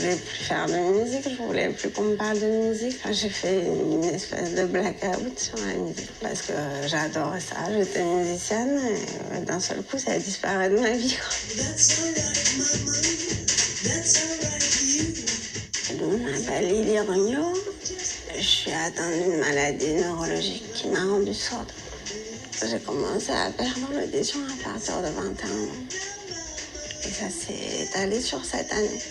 voulais plus faire de musique, je voulais plus qu'on me parle de musique. Enfin, j'ai fait une espèce de blackout sur la musique parce que j'adorais ça. J'étais musicienne et d'un seul coup, ça a disparu de ma vie. Je m'appelle Lily Regnault. Je suis atteinte d'une maladie neurologique qui m'a rendue sourde. J'ai commencé à perdre l'audition à partir de 21 ans. Et ça s'est étalé sur cette année.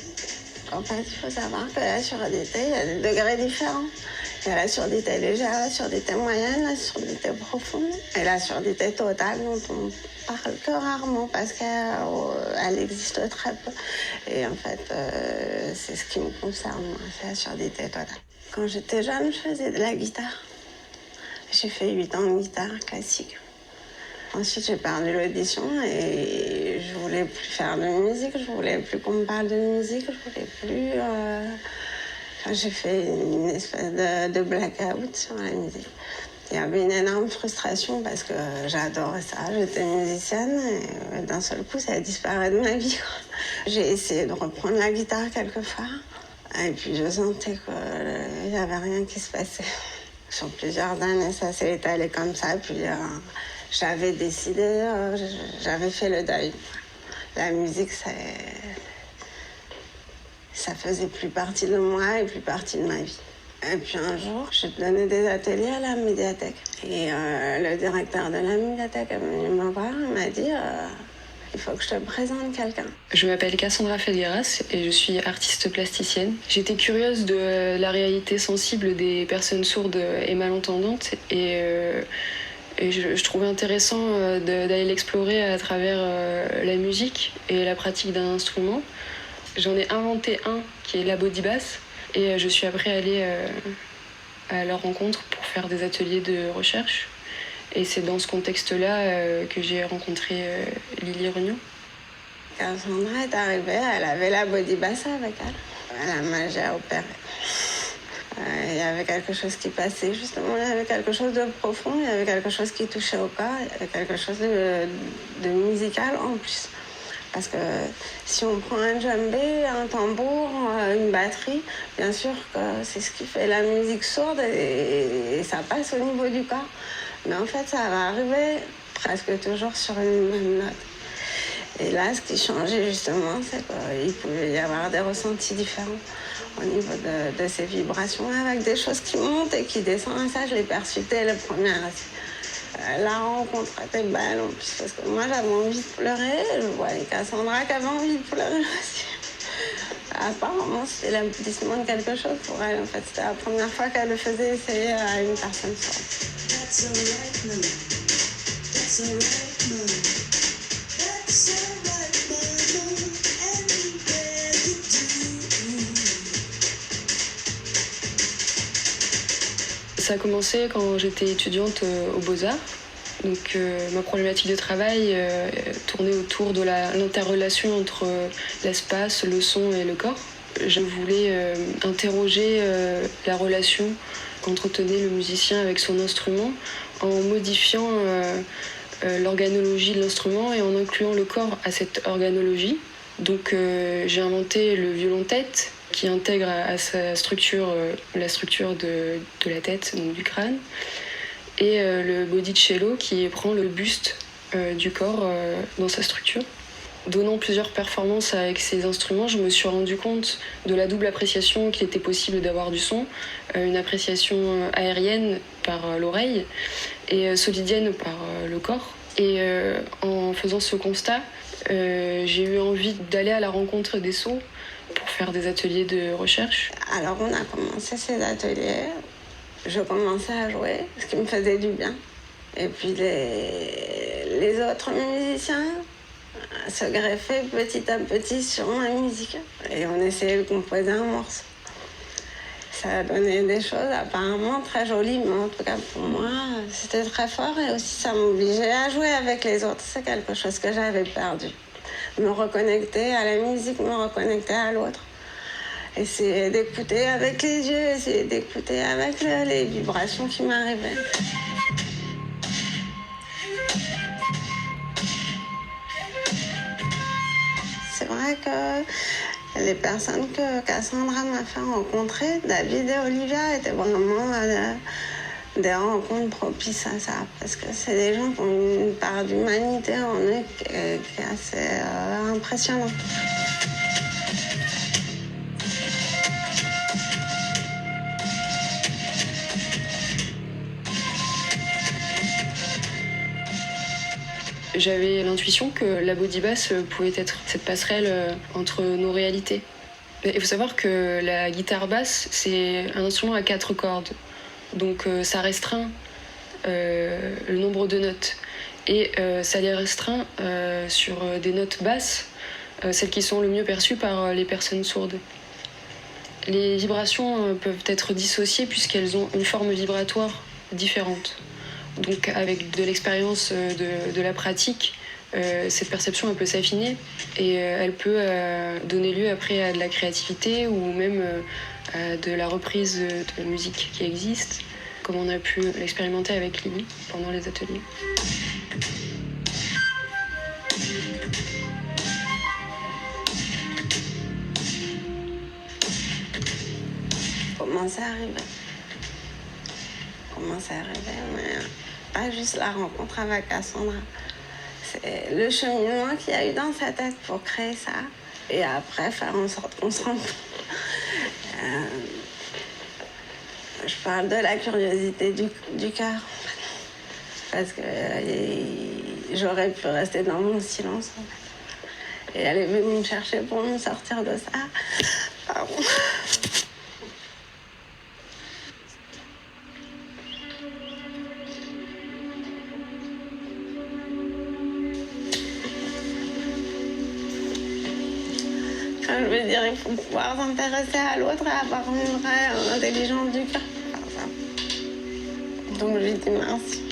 En fait, il faut savoir que la surdité, il y a des degrés différents. Il y a la surdité légère, la surdité moyenne, la surdité profonde et la surdité totale dont on parle que rarement parce qu'elle existe très peu. Et en fait, c'est ce qui me concerne, moi, c'est la surdité totale. Quand j'étais jeune, je faisais de la guitare. J'ai fait 8 ans de guitare classique. Ensuite, j'ai perdu l'audition et je voulais plus faire de musique, je voulais plus qu'on me parle de musique, je voulais plus... j'ai fait une espèce de blackout sur la musique. Il y avait une énorme frustration parce que j'adorais ça, j'étais musicienne et d'un seul coup, ça a disparu de ma vie. J'ai essayé de reprendre la guitare quelquefois et puis je sentais qu'il n'y avait rien qui se passait. Sur plusieurs années, ça s'est étalé comme ça, puis... j'avais décidé, j'avais fait le deuil. La musique, ça faisait plus partie de moi et plus partie de ma vie. Et puis un jour, j'ai donné des ateliers à la médiathèque. Et le directeur de la médiathèque est venu me voir et m'a dit il faut que je te présente quelqu'un. Je m'appelle Cassandra Felgueras et je suis artiste plasticienne. J'étais curieuse de la réalité sensible des personnes sourdes et malentendantes et je trouvais intéressant d'aller l'explorer à travers la musique et la pratique d'un instrument. J'en ai inventé un qui est la body bass et je suis après allée à leur rencontre pour faire des ateliers de recherche. Et c'est dans ce contexte-là que j'ai rencontré Lily Regnault. Cassandra est arrivée, elle avait la body bass avec elle. Elle a magie à opérer. Il y avait quelque chose qui passait, justement, il y avait quelque chose de profond, il y avait quelque chose qui touchait au corps, il y avait quelque chose de musical en plus. Parce que si on prend un djembé, un tambour, une batterie, bien sûr que c'est ce qui fait la musique sourde et ça passe au niveau du corps. Mais en fait, ça va arriver presque toujours sur une même note. Et là, ce qui changeait justement, c'est qu'il pouvait y avoir des ressentis différents au niveau de ces vibrations, avec des choses qui montent et qui descendent. Ça, je l'ai perçu dès le premier récit. La rencontre était belle en plus, parce que moi, j'avais envie de pleurer. Je voyais Cassandra qui avait envie de pleurer aussi. Apparemment, c'était l'aboutissement de quelque chose pour elle. En fait, c'était la première fois qu'elle le faisait essayer à une personne sourde. Ça a commencé quand j'étais étudiante aux Beaux-Arts. Donc ma problématique de travail tournait autour de l'interrelation entre l'espace, le son et le corps. Je voulais interroger la relation qu'entretenait le musicien avec son instrument en modifiant l'organologie de l'instrument et en incluant le corps à cette organologie. Donc j'ai inventé le violon-tête qui intègre à sa structure la structure de la tête, donc du crâne, et le body-cello qui prend le buste du corps dans sa structure. Donnant plusieurs performances avec ces instruments, je me suis rendu compte de la double appréciation qu'il était possible d'avoir du son, une appréciation aérienne par l'oreille et solidienne par le corps. Et en faisant ce constat, j'ai eu envie d'aller à la rencontre des sourds pour faire des ateliers de recherche. Alors on a commencé ces ateliers, je commençais à jouer, ce qui me faisait du bien. Et puis les autres musiciens se greffaient petit à petit sur ma musique. Et on essayait de composer un morceau. Ça a donné des choses apparemment très jolies, mais en tout cas pour moi, c'était très fort. Et aussi ça m'obligeait à jouer avec les autres. C'est quelque chose que j'avais perdu. Me reconnecter à la musique, me reconnecter à l'autre. Essayer d'écouter avec les yeux, essayer d'écouter avec les vibrations qui m'arrivaient. C'est vrai que Et les personnes que Cassandra m'a fait rencontrer, David et Olivia, étaient vraiment des rencontres propices à ça. Parce que c'est des gens qui ont une part d'humanité en eux qui est assez impressionnante. J'avais l'intuition que la body bass pouvait être cette passerelle entre nos réalités. Il faut savoir que la guitare basse, c'est un instrument à 4 cordes. Donc ça restreint le nombre de notes. Et ça les restreint sur des notes basses, celles qui sont le mieux perçues par les personnes sourdes. Les vibrations peuvent être dissociées puisqu'elles ont une forme vibratoire différente. Donc avec de l'expérience de la pratique, cette perception elle peut s'affiner et elle peut donner lieu après à de la créativité ou même à de la reprise de la musique qui existe, comme on a pu l'expérimenter avec Lily pendant les ateliers. Comment c'est arrivé? Mais pas juste la rencontre avec Cassandra. C'est le cheminement qu'il y a eu dans sa tête pour créer ça. Et après, faire en sorte qu'on se rencontre. Je parle de la curiosité du cœur. Parce que j'aurais pu rester dans mon silence. Et elle est venue me chercher pour me sortir de ça. Pardon. Je veux dire, il faut pouvoir s'intéresser à l'autre et avoir une vraie intelligence du cœur pour faire ça. Donc je lui dis merci.